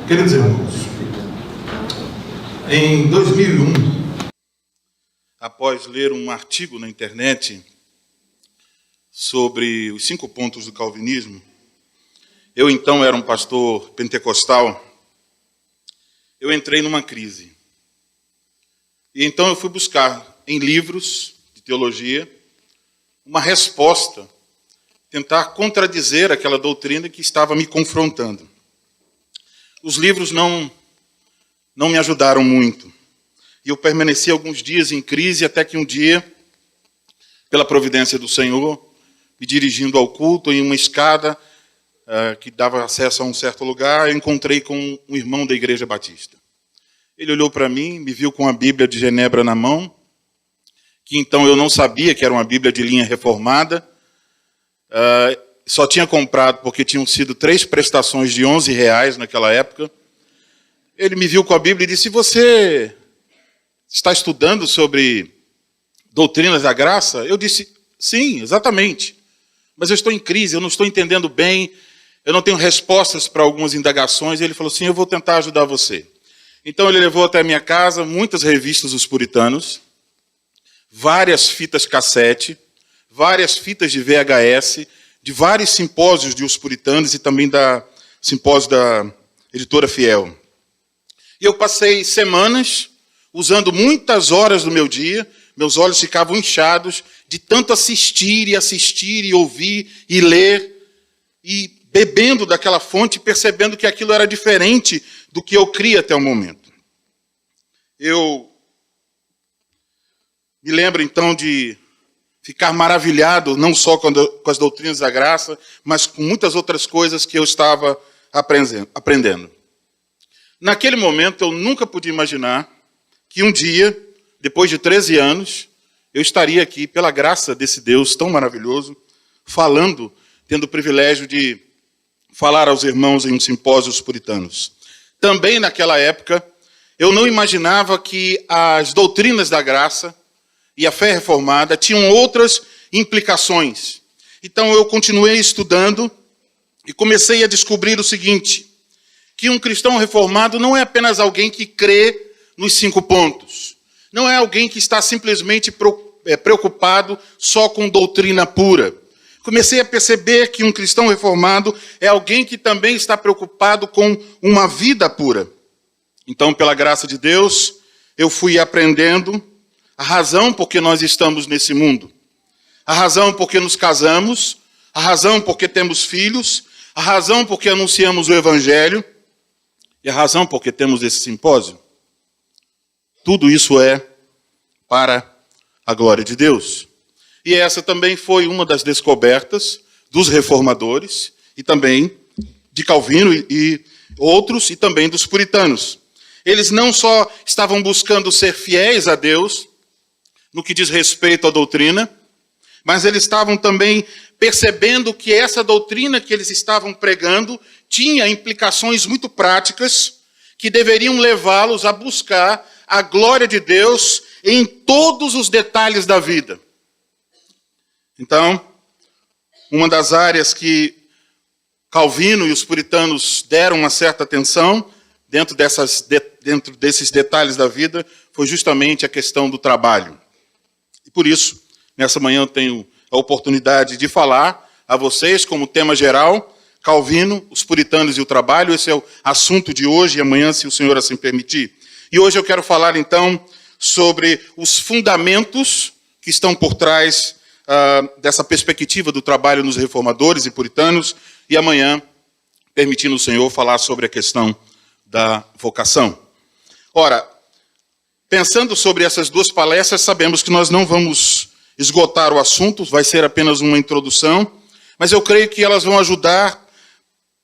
Queridos irmãos, em 2001, após ler um artigo na internet sobre os 5 pontos do calvinismo, eu então era um pastor pentecostal, eu entrei numa crise. E então eu fui buscar em livros de teologia uma resposta, tentar contradizer aquela doutrina que estava me confrontando. Os livros não me ajudaram muito. E eu permaneci alguns dias em crise, até que um dia, pela providência do Senhor, me dirigindo ao culto em uma escada que dava acesso a um certo lugar, eu encontrei com um irmão da Igreja Batista. Ele olhou para mim, me viu com a Bíblia de Genebra na mão, que então eu não sabia que era uma Bíblia de linha reformada, só tinha comprado porque tinham sido 3 prestações de R$11 naquela época. Ele me viu com a Bíblia e disse: você está estudando sobre doutrinas da graça? Eu disse: sim, exatamente. Mas eu estou em crise, eu não estou entendendo bem, eu não tenho respostas para algumas indagações. E ele falou: sim, eu vou tentar ajudar você. Então ele levou até a minha casa muitas revistas dos puritanos, várias fitas cassete, várias fitas de VHS, de vários simpósios de Os Puritanos e também da simpósio da Editora Fiel. E eu passei semanas usando muitas horas do meu dia, meus olhos ficavam inchados de tanto assistir e ouvir e ler, e bebendo daquela fonte, percebendo que aquilo era diferente do que eu cria até o momento. Eu me lembro então de ficar maravilhado, não só com as doutrinas da graça, mas com muitas outras coisas que eu estava aprendendo. Naquele momento, eu nunca podia imaginar que um dia, depois de 13 anos, eu estaria aqui, pela graça desse Deus tão maravilhoso, falando, tendo o privilégio de falar aos irmãos em um simpósio dos puritanos. Também naquela época, eu não imaginava que as doutrinas da graça e a fé reformada tinham outras implicações. Então eu continuei estudando e comecei a descobrir o seguinte: que um cristão reformado não é apenas alguém que crê nos 5 pontos. Não é alguém que está simplesmente preocupado só com doutrina pura. Comecei a perceber que um cristão reformado é alguém que também está preocupado com uma vida pura. Então, pela graça de Deus, eu fui aprendendo a razão por que nós estamos nesse mundo, a razão por que nos casamos, a razão por que temos filhos, a razão por que anunciamos o Evangelho e a razão por que temos esse simpósio. Tudo isso é para a glória de Deus. E essa também foi uma das descobertas dos reformadores e também de Calvino e outros, e também dos puritanos. Eles não só estavam buscando ser fiéis a Deus no que diz respeito à doutrina, mas eles estavam também percebendo que essa doutrina que eles estavam pregando tinha implicações muito práticas que deveriam levá-los a buscar a glória de Deus em todos os detalhes da vida. Então, uma das áreas que Calvino e os puritanos deram uma certa atenção dentro desses detalhes da vida foi justamente a questão do trabalho. E por isso, nessa manhã eu tenho a oportunidade de falar a vocês, como tema geral, Calvino, os puritanos e o trabalho. Esse é o assunto de hoje e amanhã, se o Senhor assim permitir. E hoje eu quero falar, então, sobre os fundamentos que estão por trás dessa perspectiva do trabalho nos reformadores e puritanos. E amanhã, permitindo o Senhor, falar sobre a questão da vocação. Ora, pensando sobre essas 2 palestras, sabemos que nós não vamos esgotar o assunto, vai ser apenas uma introdução, mas eu creio que elas vão ajudar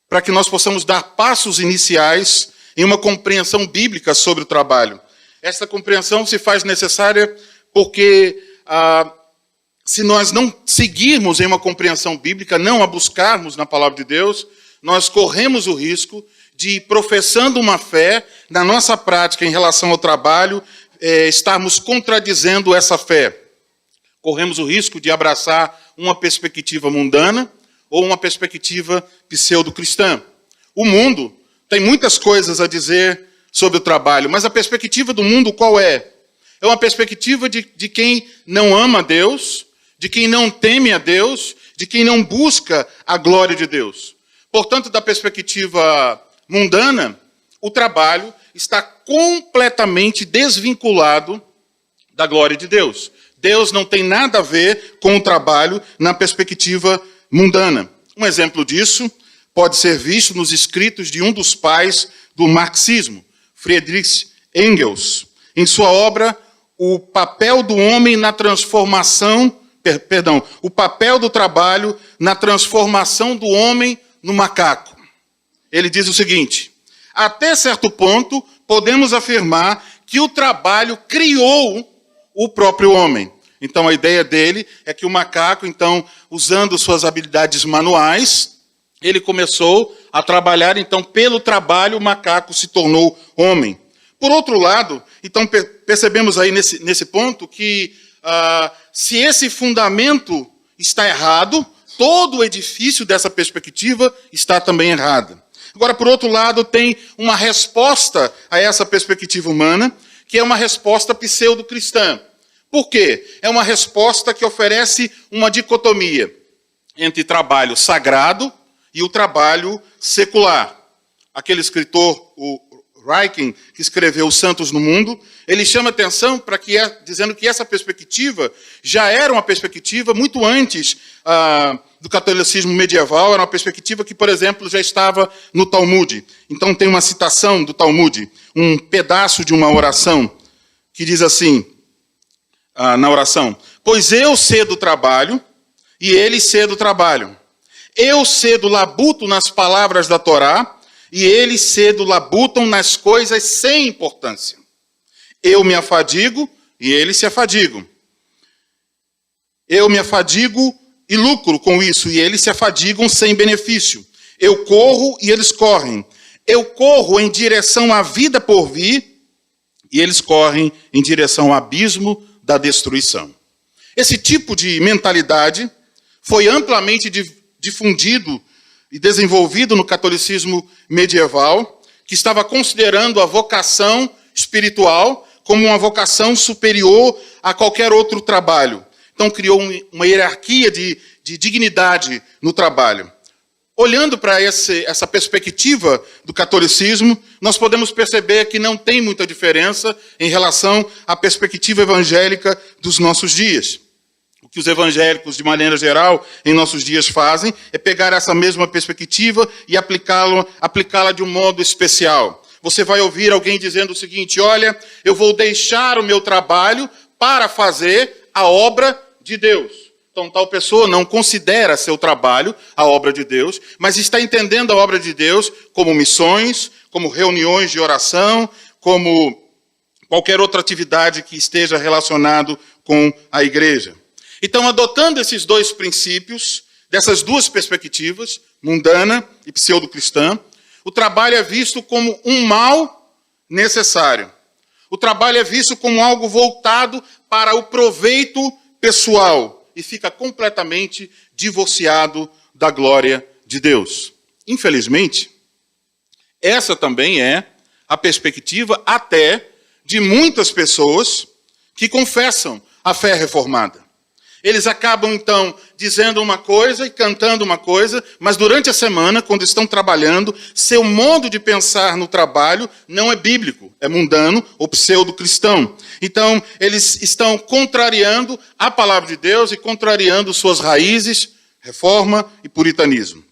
para que nós possamos dar passos iniciais em uma compreensão bíblica sobre o trabalho. Essa compreensão se faz necessária porque, se nós não seguirmos em uma compreensão bíblica, não a buscarmos na palavra de Deus, nós corremos o risco de, professando uma fé, na nossa prática em relação ao trabalho, estarmos contradizendo essa fé. Corremos o risco de abraçar uma perspectiva mundana ou uma perspectiva pseudo-cristã. O mundo tem muitas coisas a dizer sobre o trabalho, mas a perspectiva do mundo qual é? É uma perspectiva de quem não ama a Deus, de quem não teme a Deus, de quem não busca a glória de Deus. Portanto, da perspectiva mundana, o trabalho está completamente desvinculado da glória de Deus. Deus não tem nada a ver com o trabalho na perspectiva mundana. Um exemplo disso pode ser visto nos escritos de um dos pais do marxismo, Friedrich Engels, em sua obra O papel do homem na transformação, o papel do trabalho na transformação do homem no macaco. Ele diz o seguinte: até certo ponto, podemos afirmar que o trabalho criou o próprio homem. Então, a ideia dele é que o macaco, então, usando suas habilidades manuais, ele começou a trabalhar, então, pelo trabalho, o macaco se tornou homem. Por outro lado, então, percebemos aí nesse ponto que, se esse fundamento está errado, todo o edifício dessa perspectiva está também errado. Agora, por outro lado, tem uma resposta a essa perspectiva humana, que é uma resposta pseudo-cristã. Por quê? É uma resposta que oferece uma dicotomia entre trabalho sagrado e o trabalho secular. Aquele escritor, o Ryken, que escreveu Os Santos no Mundo, ele chama atenção dizendo que essa perspectiva já era uma perspectiva muito antes do catolicismo medieval, era uma perspectiva que, por exemplo, já estava no Talmud. Então tem uma citação do Talmud, um pedaço de uma oração, que diz assim, na oração: pois eu cedo trabalho, e eles cedo trabalham. Eu cedo labuto nas palavras da Torá, e eles cedo labutam nas coisas sem importância. Eu me afadigo, e eles se afadigam. Eu me afadigo e lucro com isso, e eles se afadigam sem benefício. Eu corro e eles correm. Eu corro em direção à vida por vir, e eles correm em direção ao abismo da destruição. Esse tipo de mentalidade foi amplamente difundido e desenvolvido no catolicismo medieval, que estava considerando a vocação espiritual como uma vocação superior a qualquer outro trabalho. Então criou uma hierarquia de dignidade no trabalho. Olhando para essa perspectiva do catolicismo, nós podemos perceber que não tem muita diferença em relação à perspectiva evangélica dos nossos dias. O que os evangélicos, de maneira geral, em nossos dias fazem é pegar essa mesma perspectiva e aplicá-la de um modo especial. Você vai ouvir alguém dizendo o seguinte: olha, eu vou deixar o meu trabalho para fazer a obra de Deus. Então, tal pessoa não considera seu trabalho a obra de Deus, mas está entendendo a obra de Deus como missões, como reuniões de oração, como qualquer outra atividade que esteja relacionado com a igreja. Então, adotando esses dois princípios, dessas duas perspectivas, mundana e pseudo-cristã, o trabalho é visto como um mal necessário. O trabalho é visto como algo voltado para o proveito pessoal e fica completamente divorciado da glória de Deus. Infelizmente, essa também é a perspectiva até de muitas pessoas que confessam a fé reformada. Eles acabam, então, dizendo uma coisa e cantando uma coisa, mas durante a semana, quando estão trabalhando, seu modo de pensar no trabalho não é bíblico, é mundano ou pseudo-cristão. Então, eles estão contrariando a palavra de Deus e contrariando suas raízes, reforma e puritanismo.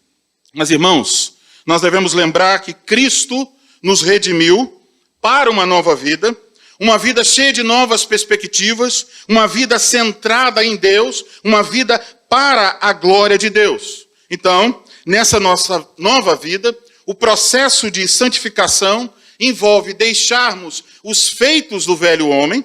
Mas, irmãos, nós devemos lembrar que Cristo nos redimiu para uma nova vida, uma vida cheia de novas perspectivas, uma vida centrada em Deus, uma vida para a glória de Deus. Então, nessa nossa nova vida, o processo de santificação envolve deixarmos os feitos do velho homem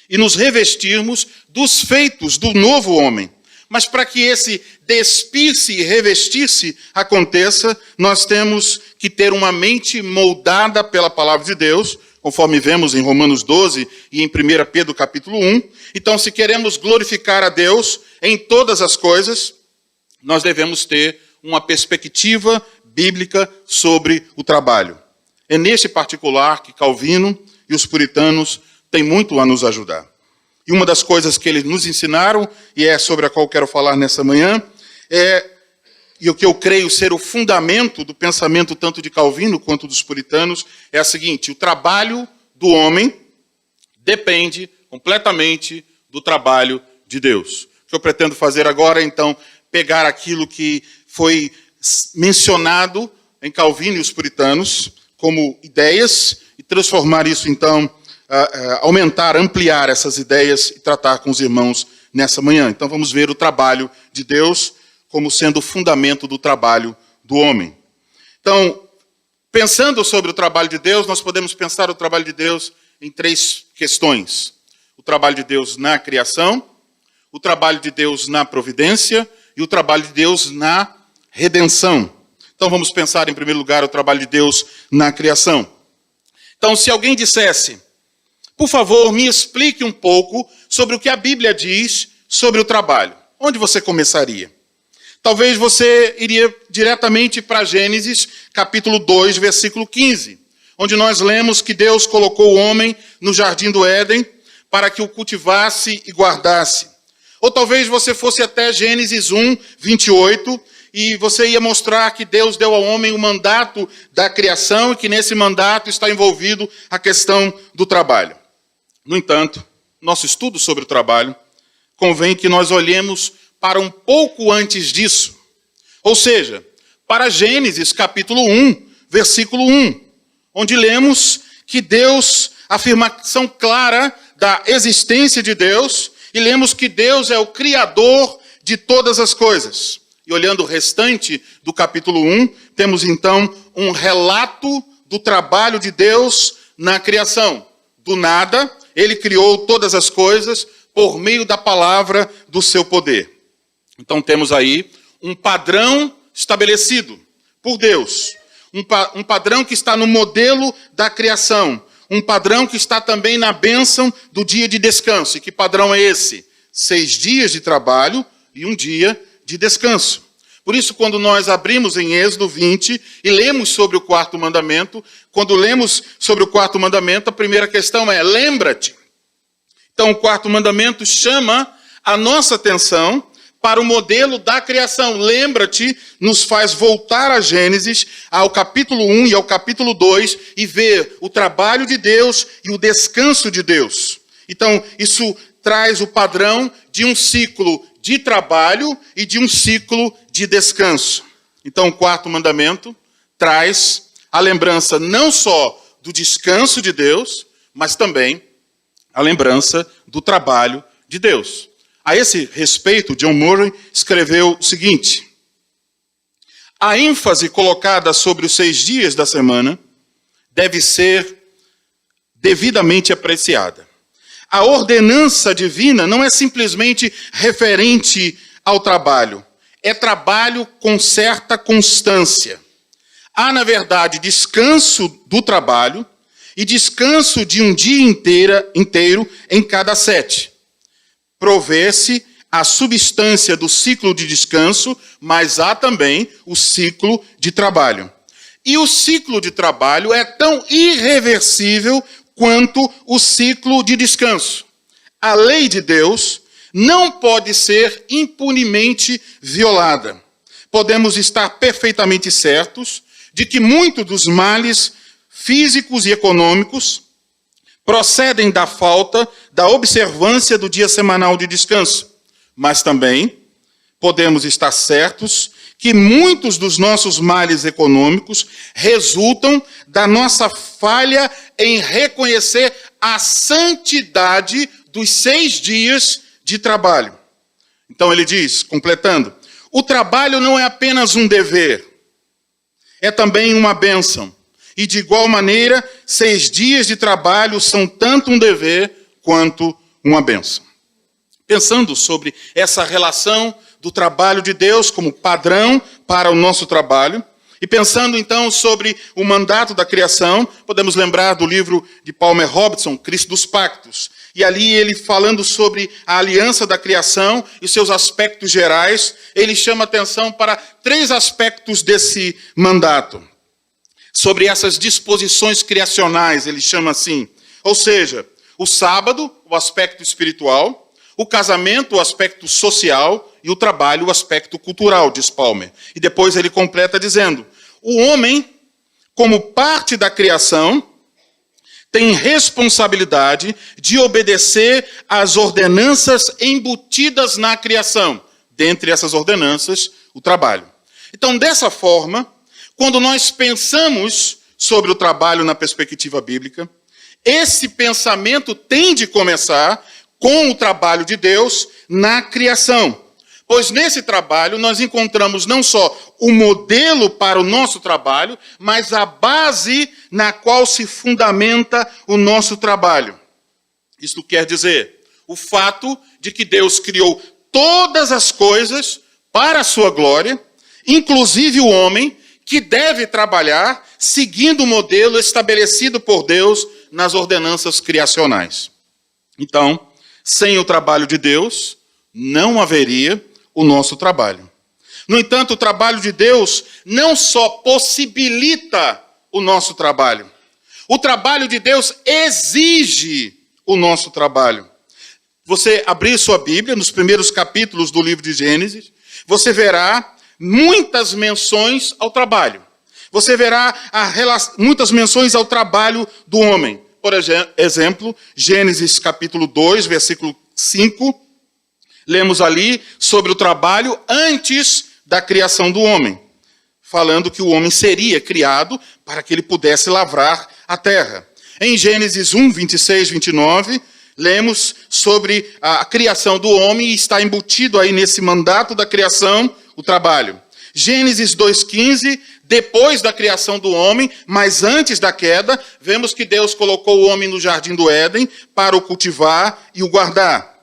e nos revestirmos dos feitos do novo homem. Mas para que esse despir-se e revestir-se aconteça, nós temos que ter uma mente moldada pela palavra de Deus, conforme vemos em Romanos 12 e em 1 Pedro capítulo 1. Então, se queremos glorificar a Deus em todas as coisas, nós devemos ter uma perspectiva bíblica sobre o trabalho. É neste particular que Calvino e os puritanos têm muito a nos ajudar. E uma das coisas que eles nos ensinaram, e é sobre a qual quero falar nessa manhã, e o que eu creio ser o fundamento do pensamento tanto de Calvino quanto dos puritanos, é a seguinte: o trabalho do homem depende completamente do trabalho de Deus. O que eu pretendo fazer agora é, então, pegar aquilo que foi mencionado em Calvino e os puritanos como ideias e transformar isso, então, aumentar, ampliar essas ideias e tratar com os irmãos nessa manhã. Então vamos ver o trabalho de Deus como sendo o fundamento do trabalho do homem. Então, pensando sobre o trabalho de Deus, nós podemos pensar o trabalho de Deus em três questões: o trabalho de Deus na criação, o trabalho de Deus na providência e o trabalho de Deus na redenção. Então vamos pensar em primeiro lugar o trabalho de Deus na criação. Então, se alguém dissesse: por favor, me explique um pouco sobre o que a Bíblia diz sobre o trabalho, onde você começaria? Talvez você iria diretamente para Gênesis, capítulo 2, versículo 15, onde nós lemos que Deus colocou o homem no jardim do Éden para que o cultivasse e guardasse. Ou talvez você fosse até Gênesis 1, 28, e você ia mostrar que Deus deu ao homem o mandato da criação e que nesse mandato está envolvido a questão do trabalho. No entanto, nosso estudo sobre o trabalho convém que nós olhemos para um pouco antes disso. Ou seja, para Gênesis capítulo 1, versículo 1, onde lemos que Deus, afirmação clara da existência de Deus, e lemos que Deus é o Criador de todas as coisas. E olhando o restante do capítulo 1, temos então um relato do trabalho de Deus na criação. Do nada, ele criou todas as coisas por meio da palavra do seu poder. Então temos aí um padrão estabelecido por Deus. Um padrão que está no modelo da criação. Um padrão que está também na bênção do dia de descanso. E que padrão é esse? 6 dias de trabalho e 1 dia de descanso. Por isso, quando nós abrimos em Êxodo 20 e lemos sobre o 4º mandamento, quando lemos sobre o 4º mandamento, a primeira questão é: lembra-te. Então, o 4º mandamento chama a nossa atenção para o modelo da criação. Lembra-te, nos faz voltar a Gênesis, ao capítulo 1 e ao capítulo 2, e ver o trabalho de Deus e o descanso de Deus. Então, isso traz o padrão de um ciclo de trabalho e de um ciclo de descanso. Então, o 4º mandamento traz a lembrança não só do descanso de Deus, mas também a lembrança do trabalho de Deus. A esse respeito, John Murray escreveu o seguinte: a ênfase colocada sobre os 6 dias da semana deve ser devidamente apreciada. A ordenança divina não é simplesmente referente ao trabalho. É trabalho com certa constância. Há, na verdade, descanso do trabalho e descanso de um dia inteiro em cada 7. Provê-se a substância do ciclo de descanso, mas há também o ciclo de trabalho. E o ciclo de trabalho é tão irreversível quanto o ciclo de descanso. A lei de Deus não pode ser impunemente violada. Podemos estar perfeitamente certos de que muitos dos males físicos e econômicos procedem da falta da observância do dia semanal de descanso. Mas também podemos estar certos que muitos dos nossos males econômicos resultam da nossa falha em reconhecer a santidade dos 6 dias de trabalho. Então ele diz, completando: o trabalho não é apenas um dever, é também uma bênção. E de igual maneira, 6 dias de trabalho são tanto um dever quanto uma bênção. Pensando sobre essa relação do trabalho de Deus como padrão para o nosso trabalho, e pensando então sobre o mandato da criação, podemos lembrar do livro de Palmer Robertson, Cristo dos Pactos. e ali ele falando sobre a aliança da criação e seus aspectos gerais, ele chama atenção para 3 aspectos desse mandato. Sobre essas disposições criacionais, ele chama assim, ou seja, o sábado, o aspecto espiritual, o casamento, o aspecto social, e o trabalho, o aspecto cultural, diz Palmer. E depois ele completa dizendo, o homem, como parte da criação, tem responsabilidade de obedecer às ordenanças embutidas na criação. Dentre essas ordenanças, o trabalho. Então, dessa forma, quando nós pensamos sobre o trabalho na perspectiva bíblica, esse pensamento tem de começar com o trabalho de Deus na criação. Pois nesse trabalho nós encontramos não só o modelo para o nosso trabalho, mas a base na qual se fundamenta o nosso trabalho. Isto quer dizer, o fato de que Deus criou todas as coisas para a sua glória, inclusive o homem, que deve trabalhar seguindo o modelo estabelecido por Deus nas ordenanças criacionais. Então, sem o trabalho de Deus, não haveria o nosso trabalho. No entanto, o trabalho de Deus não só possibilita o nosso trabalho. O trabalho de Deus exige o nosso trabalho. Você abrir sua Bíblia, nos primeiros capítulos do livro de Gênesis, você verá muitas menções ao trabalho. Você verá muitas menções ao trabalho do homem. Por exemplo, Gênesis capítulo 2, versículo 5, lemos ali sobre o trabalho antes da criação do homem, falando que o homem seria criado para que ele pudesse lavrar a terra. Em Gênesis 1, 26, 29, lemos sobre a criação do homem e está embutido aí nesse mandato da criação o trabalho. Gênesis 2,15, depois da criação do homem, mas antes da queda, vemos que Deus colocou o homem no jardim do Éden para o cultivar e o guardar.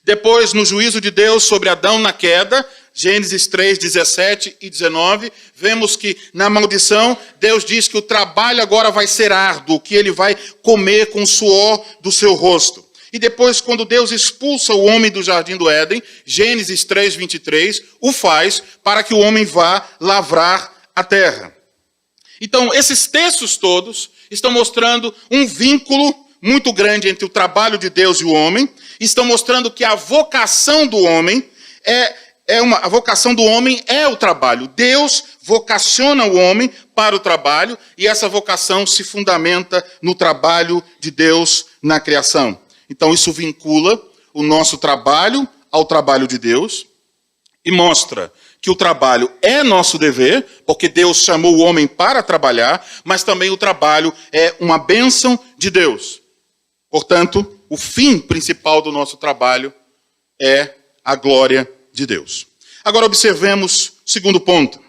Depois, no juízo de Deus sobre Adão na queda, Gênesis 3, 17 e 19, vemos que na maldição, Deus diz que o trabalho agora vai ser árduo, que ele vai comer com o suor do seu rosto. E depois, quando Deus expulsa o homem do jardim do Éden, Gênesis 3, 23, o faz para que o homem vá lavrar a terra. Então, esses textos todos estão mostrando um vínculo muito grande entre o trabalho de Deus e o homem, estão mostrando que a vocação do homem a vocação do homem é o trabalho. Deus vocaciona o homem para o trabalho e essa vocação se fundamenta no trabalho de Deus na criação. Então isso vincula o nosso trabalho ao trabalho de Deus e mostra que o trabalho é nosso dever, porque Deus chamou o homem para trabalhar, mas também o trabalho é uma bênção de Deus. Portanto, o fim principal do nosso trabalho é a glória de Deus. Agora observemos o segundo ponto.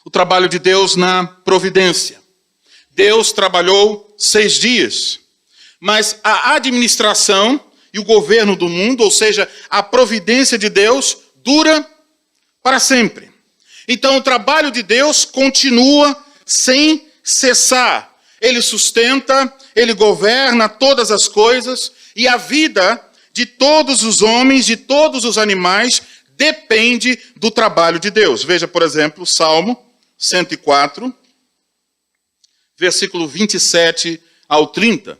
O trabalho de Deus na providência. Deus trabalhou 6 dias, mas a administração e o governo do mundo, ou seja, a providência de Deus, dura para sempre. Então o trabalho de Deus continua sem cessar. Ele sustenta, ele governa todas as coisas e a vida de todos os homens, de todos os animais, depende do trabalho de Deus. Veja, por exemplo, Salmo 104, versículo 27 ao 30.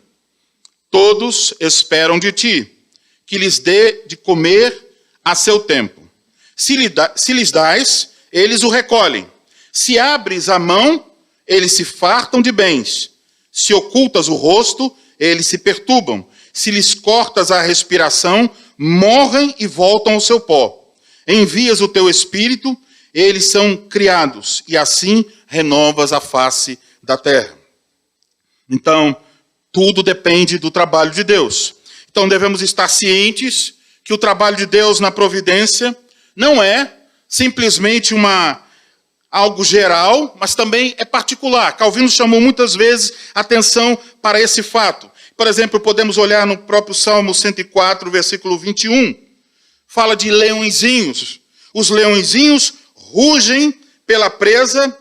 Todos esperam de ti, que lhes dê de comer a seu tempo. Se lhes dás, eles o recolhem. Se abres a mão, eles se fartam de bens. Se ocultas o rosto, eles se perturbam. Se lhes cortas a respiração, morrem e voltam ao seu pó. Envias o teu espírito, eles são criados, e assim renovas a face da terra. Então, tudo depende do trabalho de Deus. Então, devemos estar cientes que o trabalho de Deus na providência não é simplesmente algo geral, mas também é particular. Calvino chamou muitas vezes atenção para esse fato. Por exemplo, podemos olhar no próprio Salmo 104, versículo 21. Fala de leõezinhos. Os leõezinhos rugem pela presa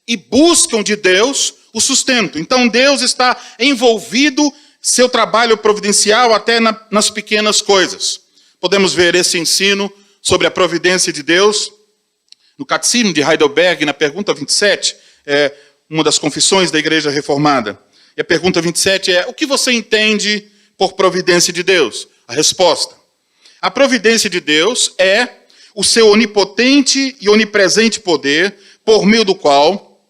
e buscam de Deus o sustento. Então Deus está envolvido seu trabalho providencial até nas pequenas coisas. Podemos ver esse ensino sobre a providência de Deus no Catecismo de Heidelberg, na pergunta 27, uma das confissões da Igreja Reformada. E a pergunta 27 é: o que você entende por providência de Deus? A resposta: a providência de Deus é o seu onipotente e onipresente poder, por meio do qual,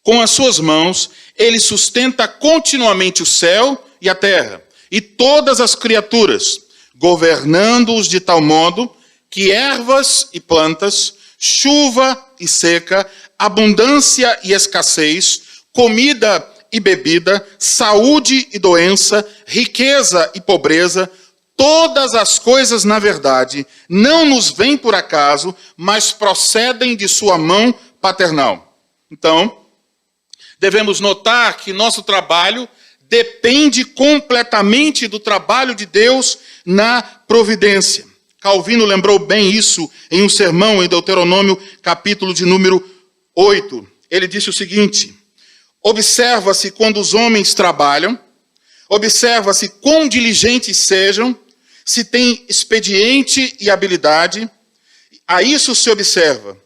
com as suas mãos, ele sustenta continuamente o céu e a terra, e todas as criaturas, governando-os de tal modo que ervas e plantas, chuva e seca, abundância e escassez, comida e bebida, saúde e doença, riqueza e pobreza, todas as coisas, na verdade, não nos vêm por acaso, mas procedem de sua mão paternal. Então, devemos notar que nosso trabalho depende completamente do trabalho de Deus na providência. Calvino lembrou bem isso em um sermão em Deuteronômio, capítulo de número 8. Ele disse o seguinte: observa-se quando os homens trabalham, observa-se quão diligentes sejam, se têm expediente e habilidade, a isso se observa.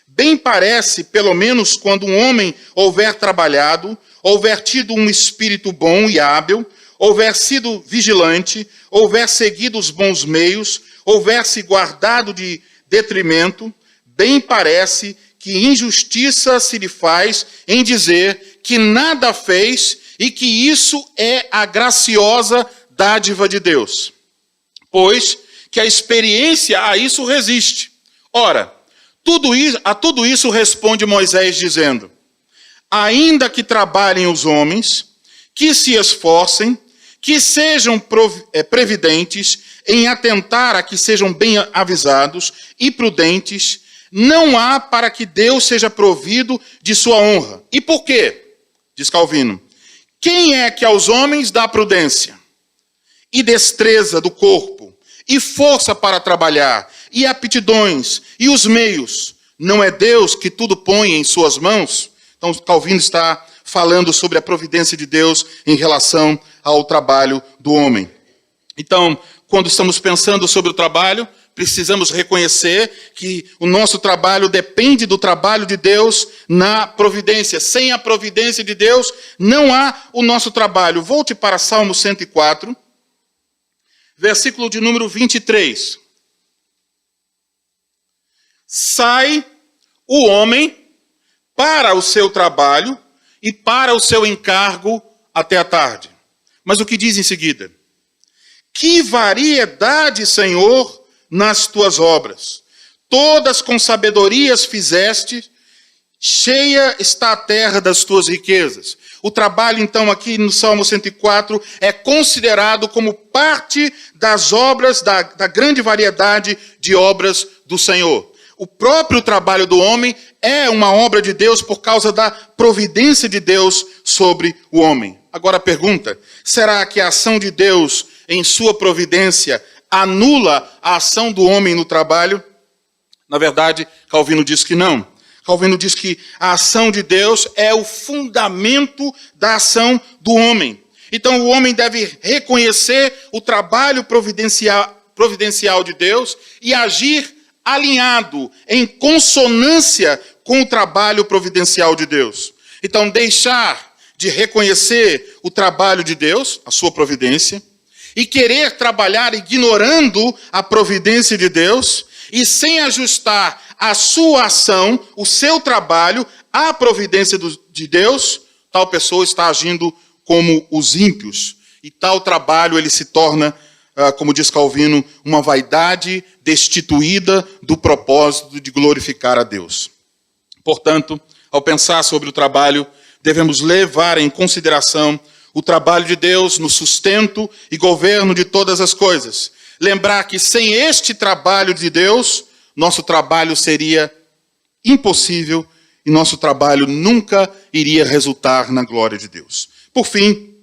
Bem parece, pelo menos quando um homem houver trabalhado, houver tido um espírito bom e hábil, houver sido vigilante, houver seguido os bons meios, houver se guardado de detrimento, bem parece que injustiça se lhe faz em dizer que nada fez e que isso é a graciosa dádiva de Deus. Pois que a experiência a isso resiste. Ora, a tudo isso responde Moisés dizendo: ainda que trabalhem os homens, que se esforcem, que sejam previdentes em atentar a que sejam bem avisados e prudentes, não há para que Deus seja provido de sua honra. E por quê? Diz Calvino: quem é que aos homens dá prudência e destreza do corpo, e força para trabalhar, e aptidões, e os meios? Não é Deus que tudo põe em suas mãos? Então, Calvino está falando sobre a providência de Deus em relação ao trabalho do homem. Então, quando estamos pensando sobre o trabalho, precisamos reconhecer que o nosso trabalho depende do trabalho de Deus na providência. Sem a providência de Deus, não há o nosso trabalho. Volte para Salmo 104, versículo de número 23. Sai o homem para o seu trabalho e para o seu encargo até a tarde. Mas o que diz em seguida? Que variedade, Senhor, nas tuas obras. Todas com sabedorias fizeste, cheia está a terra das tuas riquezas. O trabalho, então, aqui no Salmo 104, é considerado como parte das obras, da grande variedade de obras do Senhor. O próprio trabalho do homem é uma obra de Deus por causa da providência de Deus sobre o homem. Agora a pergunta: será que a ação de Deus em sua providência anula a ação do homem no trabalho? Na verdade, Calvino diz que não. Calvino diz que a ação de Deus é o fundamento da ação do homem. Então o homem deve reconhecer o trabalho providencial de Deus e agir alinhado, em consonância com o trabalho providencial de Deus. Então, deixar de reconhecer o trabalho de Deus, a sua providência, e querer trabalhar ignorando a providência de Deus, e sem ajustar a sua ação, o seu trabalho, à providência de Deus, tal pessoa está agindo como os ímpios. E tal trabalho ele se torna, como diz Calvino, uma vaidade destituída do propósito de glorificar a Deus. Portanto, ao pensar sobre o trabalho, devemos levar em consideração o trabalho de Deus no sustento e governo de todas as coisas. Lembrar que sem este trabalho de Deus, nosso trabalho seria impossível e nosso trabalho nunca iria resultar na glória de Deus. Por fim,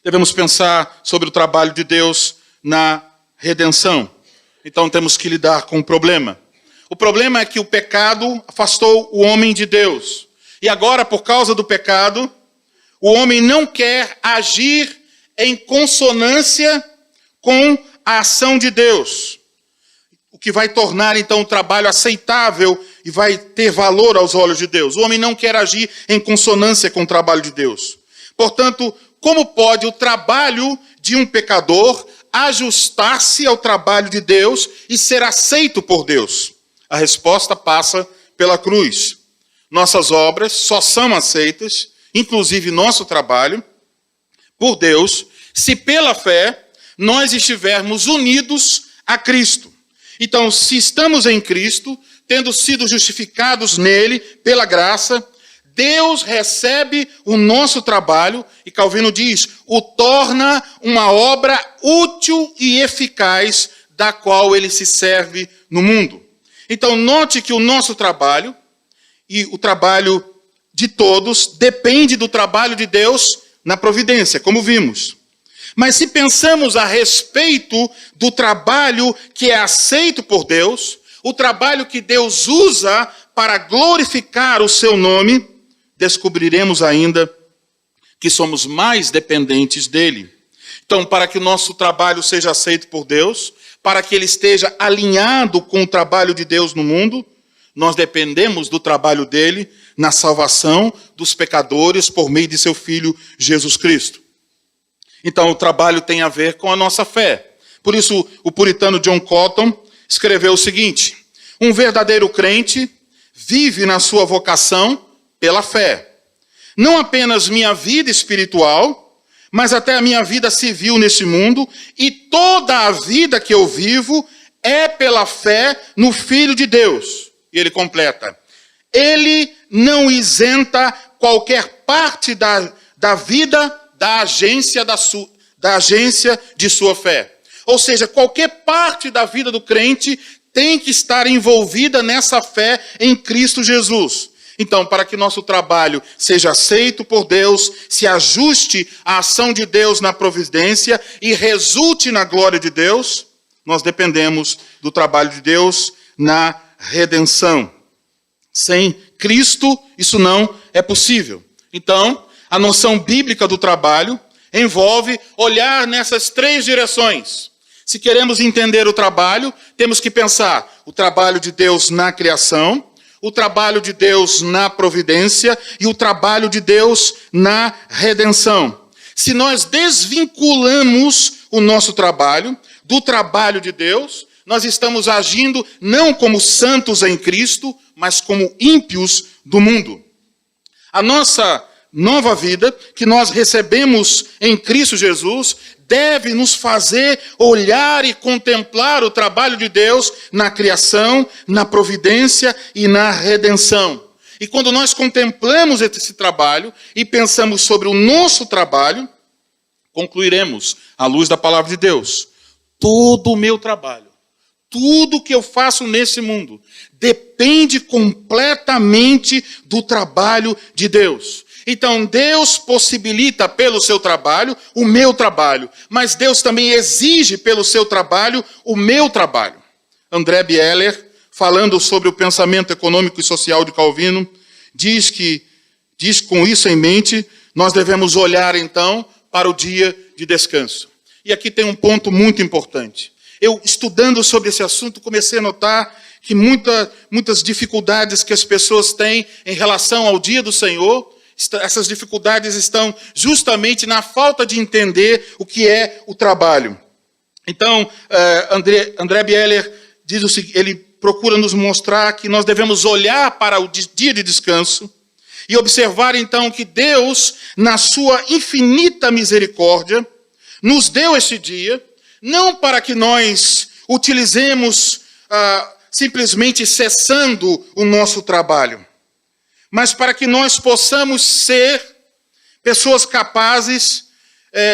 devemos pensar sobre o trabalho de Deus na redenção. Então temos que lidar com o problema. O problema é que o pecado afastou o homem de Deus. E agora, por causa do pecado, o homem não quer agir em consonância com a ação de Deus. O que vai tornar, então, o trabalho aceitável e vai ter valor aos olhos de Deus. O homem não quer agir em consonância com o trabalho de Deus. Portanto, como pode o trabalho de um pecador ajustar-se ao trabalho de Deus e ser aceito por Deus? A resposta passa pela cruz. Nossas obras só são aceitas, inclusive nosso trabalho, por Deus, se pela fé nós estivermos unidos a Cristo. Então, se estamos em Cristo, tendo sido justificados nele pela graça, Deus recebe o nosso trabalho, e Calvino diz, o torna uma obra útil e eficaz da qual ele se serve no mundo. Então, note que o nosso trabalho, e o trabalho de todos, depende do trabalho de Deus na providência, como vimos. Mas se pensamos a respeito do trabalho que é aceito por Deus, o trabalho que Deus usa para glorificar o seu nome, descobriremos ainda que somos mais dependentes dele. Então, para que o nosso trabalho seja aceito por Deus, para que ele esteja alinhado com o trabalho de Deus no mundo, nós dependemos do trabalho dele na salvação dos pecadores por meio de seu Filho Jesus Cristo. Então, o trabalho tem a ver com a nossa fé. Por isso, o puritano John Cotton escreveu o seguinte: um verdadeiro crente vive na sua vocação pela fé. Não apenas minha vida espiritual, mas até a minha vida civil nesse mundo, e toda a vida que eu vivo é pela fé no Filho de Deus. E ele completa: ele não isenta qualquer parte da vida da agência de sua fé. Ou seja, qualquer parte da vida do crente tem que estar envolvida nessa fé em Cristo Jesus. Então, para que nosso trabalho seja aceito por Deus, se ajuste à ação de Deus na providência e resulte na glória de Deus, nós dependemos do trabalho de Deus na redenção. Sem Cristo, isso não é possível. Então, a noção bíblica do trabalho envolve olhar nessas três direções. Se queremos entender o trabalho, temos que pensar o trabalho de Deus na criação, o trabalho de Deus na providência e o trabalho de Deus na redenção. Se nós desvinculamos o nosso trabalho do trabalho de Deus, nós estamos agindo não como santos em Cristo, mas como ímpios do mundo. A nossa nova vida que nós recebemos em Cristo Jesus deve nos fazer olhar e contemplar o trabalho de Deus na criação, na providência e na redenção. E quando nós contemplamos esse trabalho e pensamos sobre o nosso trabalho, concluiremos, à luz da palavra de Deus, todo o meu trabalho, tudo que eu faço nesse mundo, depende completamente do trabalho de Deus. Então, Deus possibilita pelo seu trabalho o meu trabalho, mas Deus também exige pelo seu trabalho o meu trabalho. André Bieler, falando sobre o pensamento econômico e social de Calvino, diz com isso em mente, nós devemos olhar então para o dia de descanso. E aqui tem um ponto muito importante. Eu, estudando sobre esse assunto, comecei a notar que muitas dificuldades que as pessoas têm em relação ao dia do Senhor, essas dificuldades estão justamente na falta de entender o que é o trabalho. Então, André Bieler diz o seguinte, ele procura nos mostrar que nós devemos olhar para o dia de descanso e observar então que Deus, na sua infinita misericórdia, nos deu este dia, não para que nós utilizemos simplesmente cessando o nosso trabalho, mas para que nós possamos ser pessoas capazes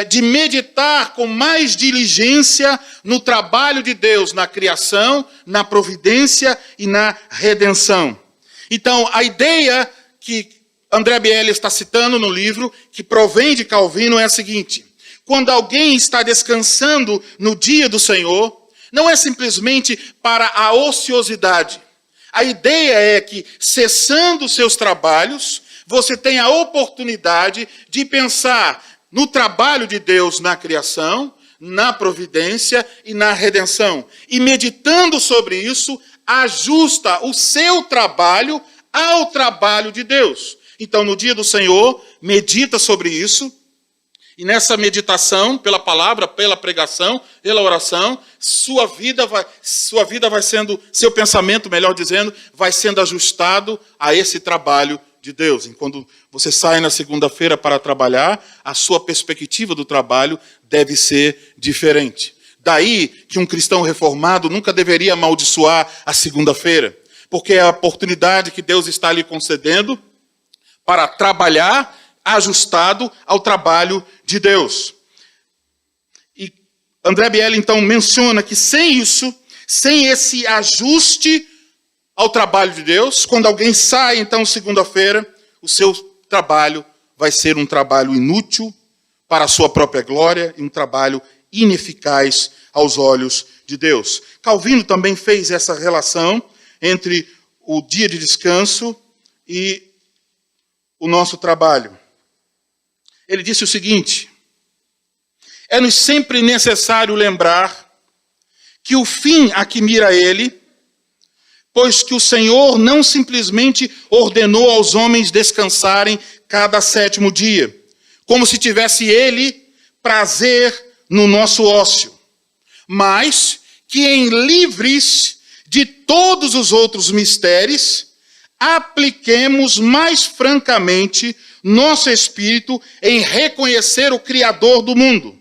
de meditar com mais diligência no trabalho de Deus, na criação, na providência e na redenção. Então, a ideia que André Bieler está citando no livro, que provém de Calvino, é a seguinte: quando alguém está descansando no dia do Senhor, não é simplesmente para a ociosidade. A ideia é que, cessando seus trabalhos, você tem a oportunidade de pensar no trabalho de Deus na criação, na providência e na redenção. E meditando sobre isso, ajusta o seu trabalho ao trabalho de Deus. Então, no dia do Senhor, medita sobre isso. E nessa meditação, pela palavra, pela pregação, pela oração, sua vida vai sendo, seu pensamento, melhor dizendo, vai sendo ajustado a esse trabalho de Deus. E quando você sai na segunda-feira para trabalhar, a sua perspectiva do trabalho deve ser diferente. Daí que um cristão reformado nunca deveria amaldiçoar a segunda-feira, porque é a oportunidade que Deus está lhe concedendo para trabalhar ajustado ao trabalho de Deus. E André Biella, então, menciona que sem isso, sem esse ajuste ao trabalho de Deus, quando alguém sai, então, segunda-feira, o seu trabalho vai ser um trabalho inútil para a sua própria glória e um trabalho ineficaz aos olhos de Deus. Calvino também fez essa relação entre o dia de descanso e o nosso trabalho. Ele disse o seguinte: é-nos sempre necessário lembrar que o fim a que mira ele, pois que o Senhor não simplesmente ordenou aos homens descansarem cada 7º dia, como se tivesse ele prazer no nosso ócio, mas que em livres de todos os outros mistérios, apliquemos mais francamente nosso espírito em reconhecer o Criador do mundo.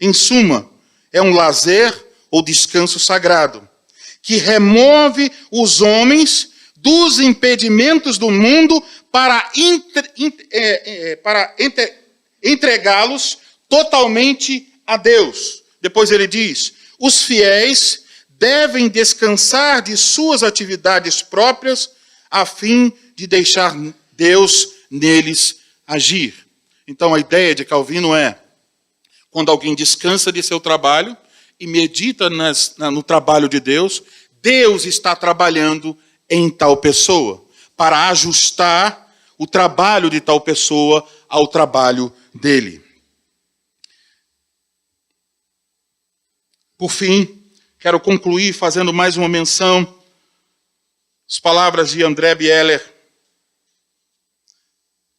Em suma, é um lazer ou descanso sagrado, que remove os homens dos impedimentos do mundo para entregá-los totalmente a Deus. Depois ele diz: os fiéis devem descansar de suas atividades próprias a fim de deixar Deus neles agir. Então a ideia de Calvino é: quando alguém descansa de seu trabalho e medita no trabalho de Deus, Deus está trabalhando em tal pessoa, para ajustar o trabalho de tal pessoa ao trabalho dele. Por fim, quero concluir fazendo mais uma menção, as palavras de André Biella,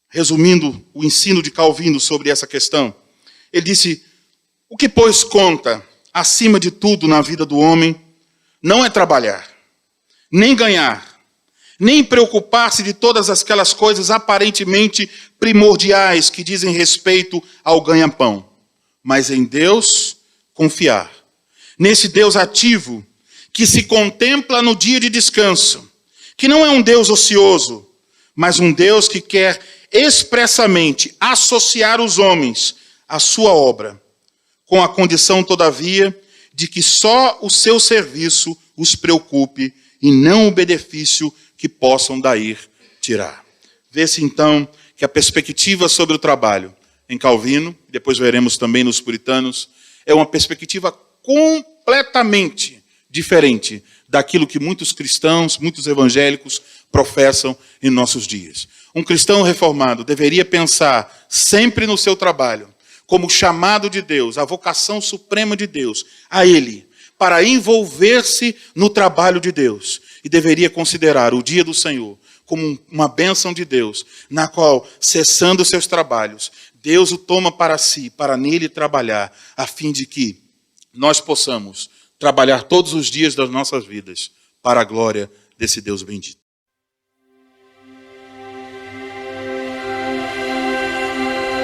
resumindo o ensino de Calvino sobre essa questão. Ele disse: o que, pois, conta, acima de tudo na vida do homem, não é trabalhar, nem ganhar, nem preocupar-se de todas aquelas coisas aparentemente primordiais que dizem respeito ao ganha-pão, mas em Deus confiar. Nesse Deus ativo, que se contempla no dia de descanso, que não é um Deus ocioso, mas um Deus que quer expressamente associar os homens à sua obra, com a condição, todavia, de que só o seu serviço os preocupe e não o benefício que possam daí tirar. Vê-se, então, que a perspectiva sobre o trabalho em Calvino, depois veremos também nos puritanos, é uma perspectiva completamente diferente daquilo que muitos cristãos, muitos evangélicos professam em nossos dias. Um cristão reformado deveria pensar sempre no seu trabalho como o chamado de Deus, a vocação suprema de Deus a ele, para envolver-se no trabalho de Deus. E deveria considerar o dia do Senhor como uma bênção de Deus, na qual, cessando seus trabalhos, Deus o toma para si, para nele trabalhar, a fim de que nós possamos trabalhar todos os dias das nossas vidas para a glória desse Deus bendito.